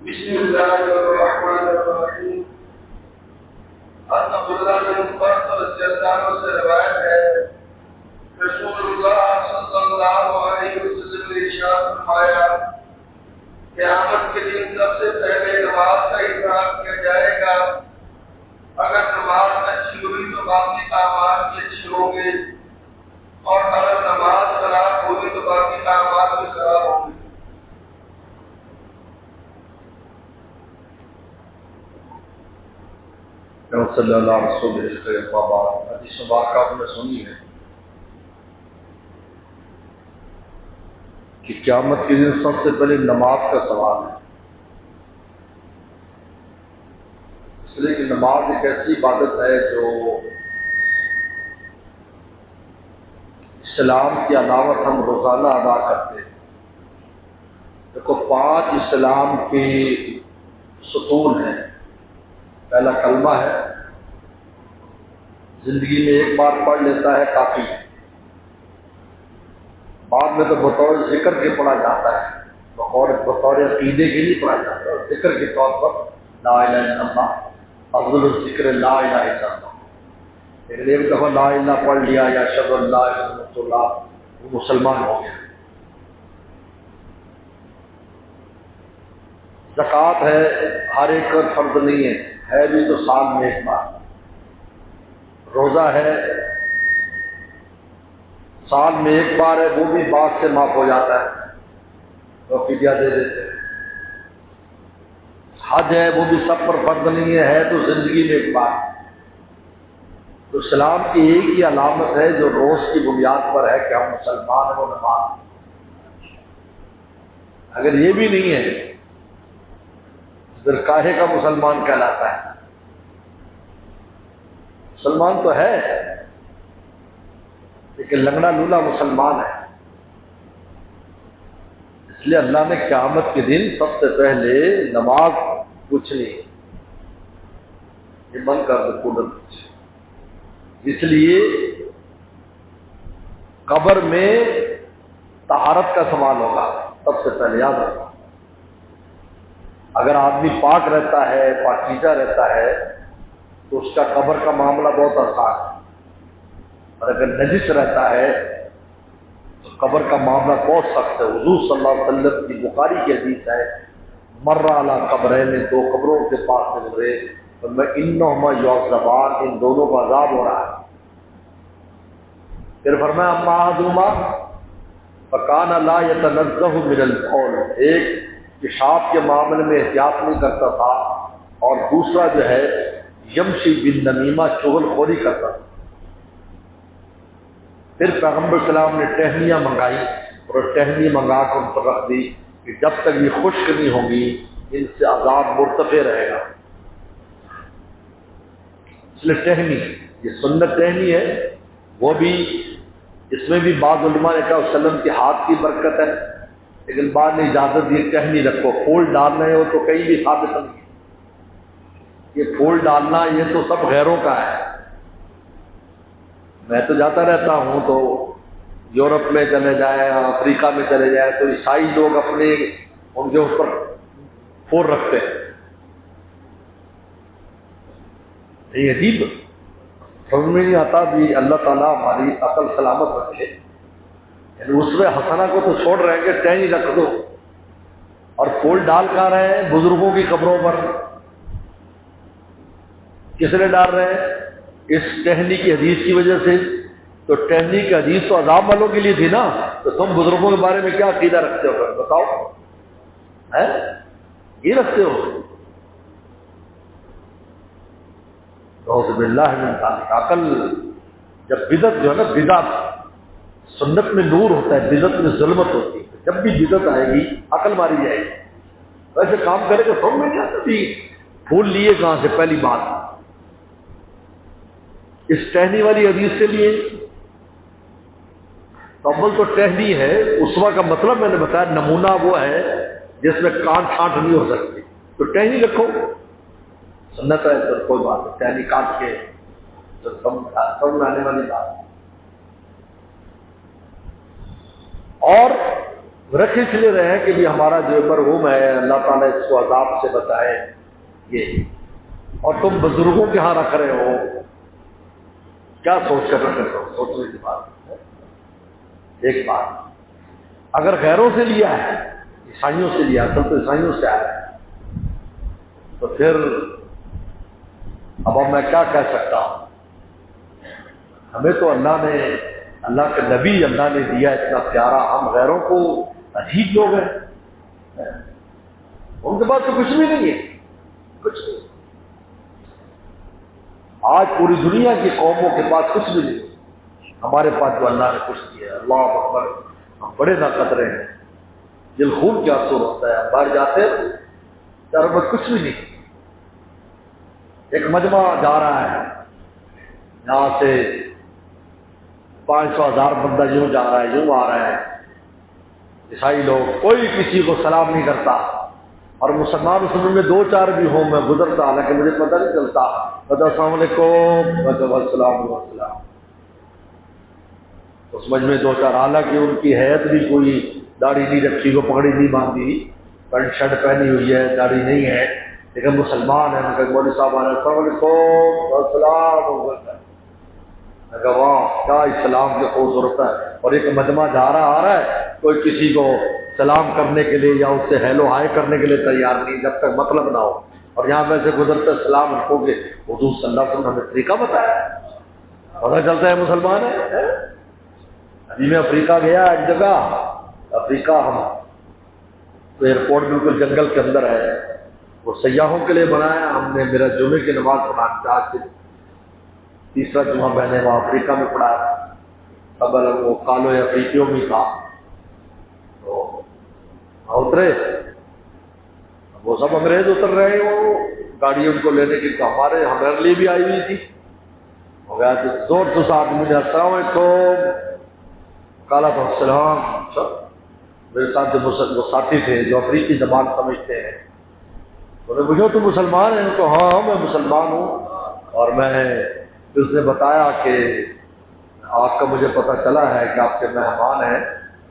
بسم الله الرحمن الرحیم. عبداللہ بن مسعود رضی اللہ عنہ سے روایت ہے رسول اللہ صلی اللہ علیہ وسلم نے ارشاد فرمایا قیامت کے دن سب سے پہلے نماز کا احترام کیا جائے گا. اگر نماز اچھی ہوئی تو باقی اعمال بھی اچھے ہوں گے اور اگر نماز خراب ہوئی تو باقی اعمال بھی خراب ہوں گے. صلی اللہ علیہ وسلم حدیث مبارکہ آپ نے سنی ہے کہ قیامت کے دن سب سے پہلے نماز کا سوال ہے، اس لیے کہ نماز ایک ایسی عبادت ہے جو اسلام کی علامت ہم روزانہ ادا کرتے ہیں. دیکھو 5 اسلام کے ستون ہیں. پہلا کلمہ ہے، زندگی میں ایک بار پڑھ لیتا ہے کافی ہے، بعد میں تو بطور ذکر کے پڑھا جاتا ہے، بطور عقیدے کے نہیں پڑھا جاتا ہے، ذکر کے طور پر لا الہ الا اللہ افضل الذکر لا الہ الا اللہ. لیکن ایک دفعہ لا الہ پڑھ لیا یا اشہد ان لا الہ الا اللہ وہ مسلمان ہو گیا. زکوٰۃ ہے ہر ایک کا فرض نہیں ہے بھی تو سال میں ایک بار. روزہ ہے سال میں ایک بار ہے، وہ بھی بعد سے معاف ہو جاتا ہے تو فدیہ دے دیتے ہیں. حج ہے وہ بھی سب پر فرض نہیں ہے تو زندگی میں ایک بار. تو اسلام کی ایک ہی علامت ہے جو روز کی بنیاد پر ہے کہ ہم مسلمان ہیں وہ نماز. اگر یہ بھی نہیں ہے پھر کاہے کا مسلمان کہلاتا ہے؟ مسلمان تو ہے لیکن لنگڑا لولا مسلمان ہے. اس لیے اللہ نے قیامت کے دن سب سے پہلے نماز پوچھنی، یہ بند کر دو کولر. اس لیے قبر میں طہارت کا سوال ہوگا سب سے پہلے، یاد رکھنا. اگر آدمی پاک رہتا ہے پاکیزہ رہتا ہے تو اس کا قبر کا معاملہ بہت آسان ہے، اور اگر نجس رہتا ہے تو قبر کا معاملہ بہت سخت ہے. حضور صلی اللہ علیہ وسلم کی بخاری کی حدیث ہے مر علی قبرین میں 2 قبروں کے پاس سے گزرے اور میں انہما یعذبان، ان دونوں کو عذاب ہو رہا ہے. پھر فرمایا اما احدہما فکان لا یتنزہ من القول، ایک پیشاب کے معاملے میں احتیاط نہیں کرتا تھا اور دوسرا جو ہے یمشی بالنمیمہ، چغل خوری کرتا تھا. پھر پیغمبر السلام نے ٹہنیاں منگائی اور ٹہنی منگا کر ان پر رکھ دی کہ جب تک یہ خشک نہیں ہوں گی ان سے عذاب مرتفع رہے گا. اس لیے ٹہنی یہ سنت ٹہنی ہے، وہ بھی اس میں بھی بعض علماء نے کہا وسلم کے ہاتھ کی برکت ہے، لیکن بعد نے اجازت دی ٹہنی رکھو. پھول ڈالنا ہے وہ تو کہیں بھی ثابت نہیں ہے. یہ پھول ڈالنا یہ تو سب غیروں کا ہے. میں تو جاتا رہتا ہوں تو یورپ میں چلے جائیں افریقہ میں چلے جائیں تو عیسائی لوگ اپنے ان کے اوپر پھول رکھتے ہیں. یہ عجیب سمجھ میں نہیں آتا بھی. اللہ تعالیٰ ہماری عقل سلامت رکھے. یعنی اس میں حسنہ کو تو چھوڑ رہے ہیں کہ ٹہنی رکھ دو، اور پھول ڈال کر رہے ہیں بزرگوں کی قبروں پر. کس نے ڈال رہے ہیں؟ اس ٹہنی کی حدیث کی وجہ سے. تو ٹہنی کی حدیث تو عذاب والوں کے لیے تھی نا، تو تم بزرگوں کے بارے میں کیا عقیدہ رکھتے ہو پھر بتاؤ؟ ہے یہ رکھتے ہو؟ اعوذ باللہ من ذالک. عقل جب بدعت جو ہے نا، بدعت سنت میں نور ہوتا ہے، بدعت میں ظلمت ہوتی ہے. جب بھی بدعت آئے گی عقل ماری جائے گی. ویسے کام کرے تو سب میں کیا تھی پھول لیے کہاں سے؟ پہلی بات اس ٹہنی والی حدیث سے لیے. تو اول تو ٹہنی ہے، اسوا کا مطلب میں نے بتایا نمونہ وہ ہے جس میں کانٹ چھانٹ نہیں ہو سکتی. تو ٹہنی رکھو سنت ہے تو کوئی بات نہیں، ٹہنی کاٹ کے تو سمجھ میں آنے والی بات. اور رکھ اس لیے رہے ہیں کہ بھی ہمارا جو مرحوم ہے اللہ تعالیٰ اس کو عذاب سے بچائے یہ، اور تم بزرگوں کے ہاں رکھ رہے ہو، کیا سوچ کر رکھ رہے ہو؟ سوچنے کی بات ہے۔ ایک بات، اگر غیروں سے لیا ہے، عیسائیوں سے لیا، اصل تو عیسائیوں سے آیا ہے، تو پھر اب میں کیا کہہ سکتا ہوں؟ ہمیں تو اللہ نے، اللہ کے نبی اللہ نے دیا اتنا پیارا، ہم غیروں کو عجیب لوگ ہیں، ان کے پاس تو کچھ بھی نہیں ہے، کچھ نہیں۔ آج پوری دنیا کی قوموں کے پاس کچھ بھی نہیں، ہمارے پاس جو اللہ نے کچھ دیا ہے، اللہ اکبر، ہم بڑے نہ قدرے ہیں، دل خون کیا سور ہوتا ہے، باہر جاتے ہیں چاروں میں کچھ بھی نہیں۔ ایک مجمع جا رہا ہے یہاں سے 500,000 بندہ یوں جا رہا ہے، یوں آ رہا ہے، عیسائی لوگ، کوئی کسی کو سلام نہیں کرتا، اور مسلمان میں 2-4 بھی ہوں، میں گزرتا حالانکہ مجھے پتہ نہیں چلتا، السلام علیکم، السلام علیکم، اس مجمع 2-4، حالانکہ ان کی حیت بھی کوئی داڑھی نہیں رکھی، کو پگڑی نہیں باندھی، پینٹ شرٹ پہنی ہوئی ہے، داڑھی نہیں ہے، لیکن مسلمان ہے، میں کہ مولوی صاحب آ رہے، السلام علیکم، السلام علیکم، واہ کیا اسلام کی خوبصورت ہے۔ اور ایک مجمع جا رہا آ رہا ہے، کوئی کسی کو سلام کرنے کے لیے یا اس سے ہیلو ہائی کرنے کے لیے تیار نہیں، جب تک مطلب نہ ہو، اور یہاں ویسے گزرتے سلام رکھو گے، حضور صلی اللہ علیہ وسلم نے طریقہ بتایا، پتہ چلتا ہے مسلمان ہے۔ ابھی میں افریقہ گیا ایک جگہ، افریقہ، ہم تو ایئرپورٹ بالکل جنگل کے اندر ہے، وہ سیاحوں کے لیے بنایا، ہم نے میرا جمعے کی نماز پڑھا، آج سے 3را جمعہ میں نے وہاں افریقہ میں پڑھا، سب وہ کالو افریقیوں میں تھا، تو اترے، وہ سب انگریز اتر رہے ہیں، وہ گاڑی ان کو لینے کی، ہمارے لیے بھی آئی ہوئی تھی، ہو گیا تو زور سے آدمی نے السلام علیکم، کالا تو السلام، میرے ساتھ جو ساتھی تھے جو افریقی زبان سمجھتے ہیں، انہوں نے پوچھا تو مسلمان ہیں؟ ان کو ہاں میں مسلمان ہوں، اور اس نے بتایا کہ آپ کا مجھے پتہ چلا ہے کہ آپ کے مہمان ہیں،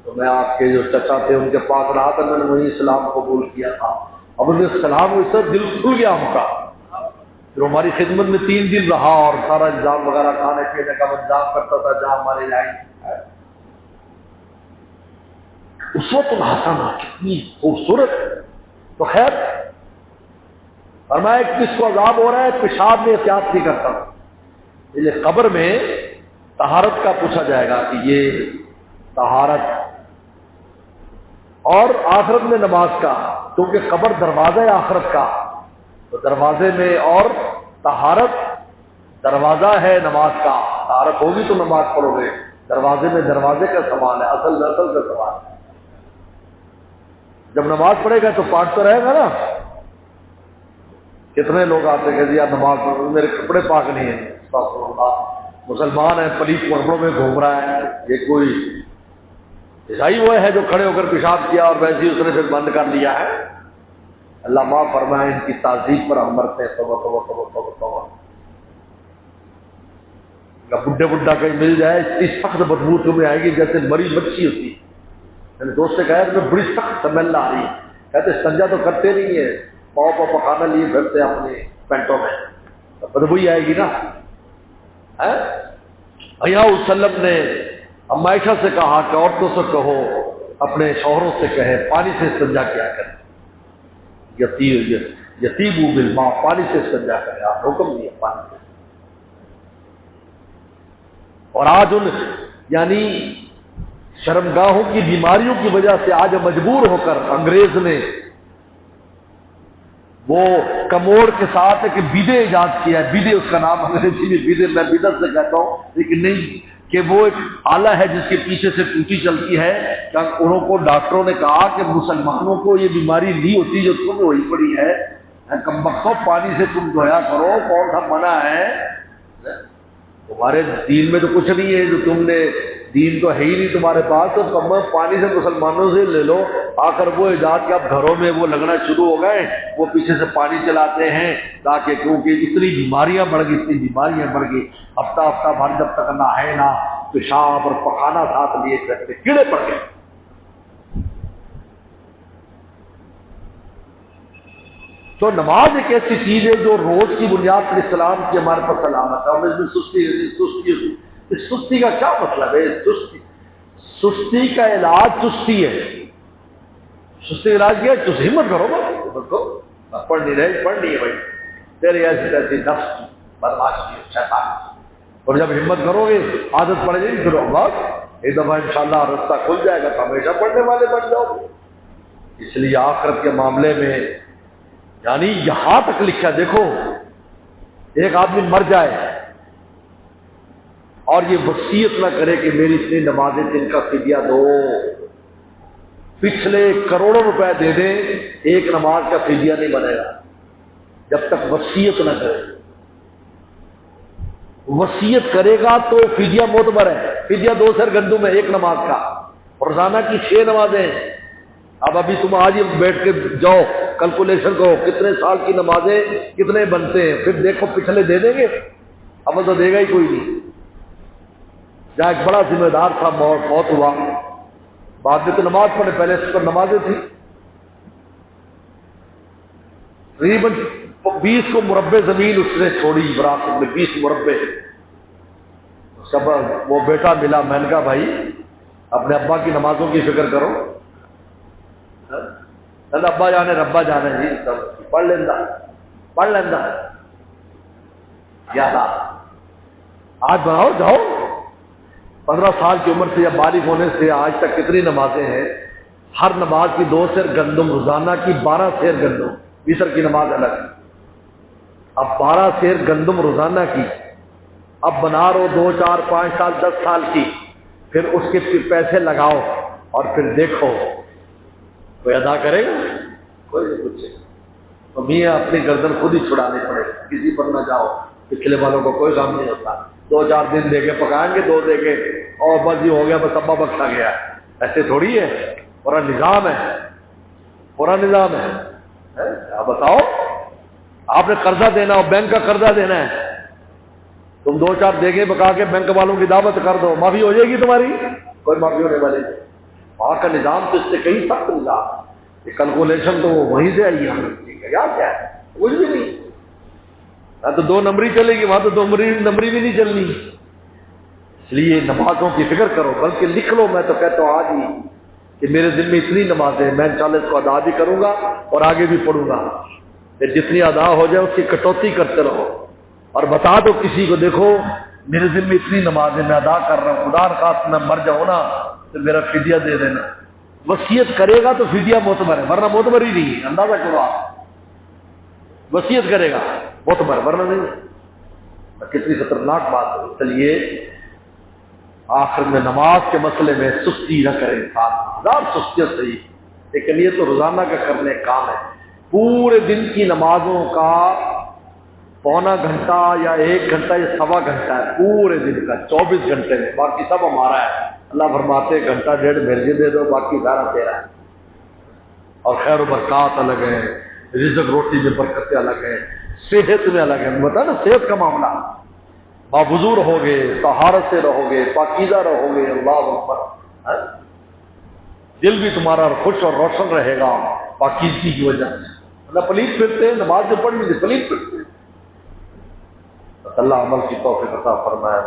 تو میں آپ کے جو چچا تھے ان کے پاس رہا تھا، میں نے وہی اسلام قبول کیا تھا، اب ان کے سلام اس سے دل کھل گیا ہم کا، پھر ہماری خدمت میں 3 دن رہا، اور سارا انتظام وغیرہ کھانے پینے کا انتظام کرتا تھا جہاں ہمارے یہاں۔ اس وقت حسنا کتنی خوبصورت، تو خیر فرمایا کس کو عذاب ہو رہا ہے، پیشاب میں احتیاط نہیں کرتا، یہ قبر میں طہارت کا پوچھا جائے گا کہ یہ طہارت، اور آخرت میں نماز کا، کیونکہ قبر دروازہ ہے آخرت کا، تو دروازے میں، اور طہارت دروازہ ہے نماز کا، طہارت ہوگی تو نماز پڑھو گے، دروازے میں دروازے کا سوال ہے، اصل کا سوال ہے، جب نماز پڑھے گا تو پاک تو رہے گا نا۔ کتنے لوگ آتے کہ یار نماز میرے کپڑے پاک نہیں ہیں، استغفر اللہ، مسلمان ہے پلیت کپڑوں میں گھوم رہا ہے، یہ کوئی عیسائی وہ ہے جو کھڑے ہو کر پیشاب کیا اور ویسے ہی اس نے پھر بند کر لیا ہے۔ اللہ معاف فرمائے، ان کی تعذیب پر ہم مرتے ہیں، توبہ توبہ توبہ توبہ توبہ۔ بڈھے بڈھا کہیں مل جائے، اتنی سخت بدبو تمہیں آئے گی جیسے مری مچھی ہوتی ہے۔ میں نے دوست سے کہا کہ بڑی سخت سمیل آ رہی ہے، کہتے سنجا تو کرتے نہیں ہے، پاؤ پکانا لیے پھرتے اپنے پینٹوں میں، بدبو ہی آئے گی نا۔ حیا وسلم نے اما عائشہ سے کہا کہ عورتوں سے کہو اپنے شوہروں سے کہے پانی سے استنجا کیا کریں، یتیبو بالماء، پانی سے استنجا کریں، آپ حکم دیا پانی سے۔ اور آج ان یعنی شرمگاہوں کی بیماریوں کی وجہ سے آج مجبور ہو کر انگریز نے وہ کموڑ کے ساتھ کہ بیدے ایجاد کیا ہے، بیدے اس کا نام انگریزی میں بیدے، میں بدعت سے کہتا ہوں لیکن نہیں، کہ وہ ایک آلہ ہے جس کے پیچھے سے ٹوٹی چلتی ہے، کہ انہوں کو ڈاکٹروں نے کہا کہ مسلمانوں کو یہ بیماری نہیں ہوتی جو تمہیں ہوئی پڑی ہے، کمبختوں پانی سے تم دھویا کرو، کون سا منع ہے، تمہارے دین میں تو کچھ نہیں ہے، جو تم نے دین تو ہے ہی نہیں تمہارے پاس، تو کم پانی سے مسلمانوں سے لے لو۔ آخر وہ ایجاد کے اب گھروں میں وہ لگنا شروع ہو گئے، وہ پیچھے سے پانی چلاتے ہیں تاکہ، کیونکہ اتنی بیماریاں بڑھ گئی، ہفتہ بھر جب تک نہ ہے نہ پیشاب اور پخانا ساتھ لیے کرتے، کیڑے پڑ گئے۔ تو نماز ایک ایسی چیز ہے جو روز کی بنیاد پر اسلام کی ہمارے پاس علامت ہے. اور اس میں سستی کا کیا مطلب ہے؟ سستی کا علاج چستی ہے. سستی کا علاج کیا ہے؟ تم ہمت کرو بس پڑھنی رہے پڑھنی ہے بھائی، تیری ایسی ایسی نفس کی بدماشی شیطان. اور جب ہمت کرو گے عادت پڑ جائے گی پھر بس ایک دفعہ انشاءاللہ رستہ کھل جائے گا تو ہمیشہ پڑھنے والے بن جاؤ گے. اس لیے آخرت کے معاملے میں یعنی یہاں تک لکھا، دیکھو ایک آدمی مر جائے اور یہ وصیت نہ کرے کہ میری اتنی نمازیں جن کا فدیہ دو، پچھلے کروڑوں روپے دے دیں ایک نماز کا فدیہ نہیں بنے گا جب تک وصیت نہ کرے. وصیت کرے گا تو فدیہ معتبر ہے. فدیہ 2 سیر گندم ہے ایک نماز کا، روزانہ کی 6 نمازیں. اب ابھی تم آج ہی بیٹھ کے جاؤ کیلکولیشن کرو کتنے سال کی نمازیں کتنے بنتے ہیں، پھر دیکھو پچھلے دے دیں گے؟ اب تو دے گا ہی کوئی نہیں. جہاں ایک بڑا ذمہ دار تھا موت ہوا، بعد میں تو نماز پڑھے، پہلے اس پر نمازیں تھیں. تقریباً 20 کو مربع زمین اس نے چھوڑی وراثت میں، 20 مربع. سب وہ بیٹا ملا، میں نے کہا بھائی اپنے ابا کی نمازوں کی فکر کرو. ابا جانے ربا جانے جی سب پڑھ لینا یا آج بناؤ جاؤ. 15 سال کی عمر سے یا بالغ ہونے سے آج تک کتنی نمازیں ہیں؟ ہر نماز کی 2 سیر گندم، روزانہ کی 12 سیر گندم. ویسر کی نماز الگ. اب 12 سیر گندم روزانہ کی، اب بنا رہو 2 4 5 سال 10 سال کی، پھر اس کے پیسے لگاؤ اور پھر دیکھو کوئی ادا کرے گا؟ کوئی نہیں پوچھے. تو میاں اپنی گردن خود ہی چھڑانی پڑے، کسی پر نہ جاؤ. پچھلے والوں کو کوئی غم نہیں ہوتا، 2 4 دن دے کے پکائیں گے، 2 دے کے اور بس یہ ہو گیا، بس ابا بخشا گیا. ایسے تھوڑی ہے، پورا نظام ہے، پورا نظام ہے. آپ بتاؤ، آپ نے قرضہ دینا ہو، بینک کا قرضہ دینا ہے، تم 2 4 دے کے پکا کے بینک والوں کی دعوت کر دو، معافی ہو جائے گی تمہاری؟ کوئی معافی ہونے والی نہیں. وہاں کا نظام تو اس سے کئی سخت نظام. یہ کیلکولیشن تو وہیں سے آئی ہے، کیا ہے کچھ بھی نہیں. نہ تو 2 نمبری چلے گی، وہاں تو 2 نمبری بھی نہیں چلنی. اس لیے نمازوں کی فکر کرو، بلکہ لکھ لو. میں تو کہتا ہوں آج ہی کہ میرے دل میں اتنی نمازیں میں انشاءاللہ اس کو ادا بھی کروں گا اور آگے بھی پڑھوں گا. جتنی ادا ہو جائے اس کی کٹوتی کرتے رہو اور بتا دو کسی کو، دیکھو میرے دل میں اتنی نمازیں میں ادا کر رہا ہوں، خدا نخواستہ میں مر جاؤں نا تو میرا فدیہ دے دینا. وصیت کرے گا تو فدیہ معتبر ہے، ورنہ معتبر ہی نہیں ہے. اندازہ کرو آپ، وصیت کرے گا معتبر، ورنہ نہیں. کتنی خطرناک بات ہے. چلیے آخر میں نماز کے مسئلے میں سستی نہ کرے انسان. ہزار سستیاں صحیح، لیکن یہ تو روزانہ کا کرنے کام ہے. پورے دن کی نمازوں کا پونا گھنٹہ یا 1 گھنٹہ یا 1.25 گھنٹہ ہے پورے دن کا، 24 گھنٹے میں. باقی سب ہمارا ہے. اللہ فرماتے 1 گھنٹہ 1.5 میرے دے دو، باقی سارا تیرا ہے. اور خیر و برکات الگ ہے، رزق روٹی میں برکتیں الگ ہیں، صحت میں الگ ہے. بتا نا صحت کا معاملہ، باوضو رہو گے، طہارت سے رہو گے، پاکیزہ رہو گے، اللہ اکبر، دل بھی تمہارا خوش اور روشن رہے گا پاکیزگی کی وجہ سے. اللہ پلیت پھرتے ہیں، نماز جو پڑھ لیجیے پلیت پھرتے ہیں. اللہ عمل کی توفیق عطا فرمائے.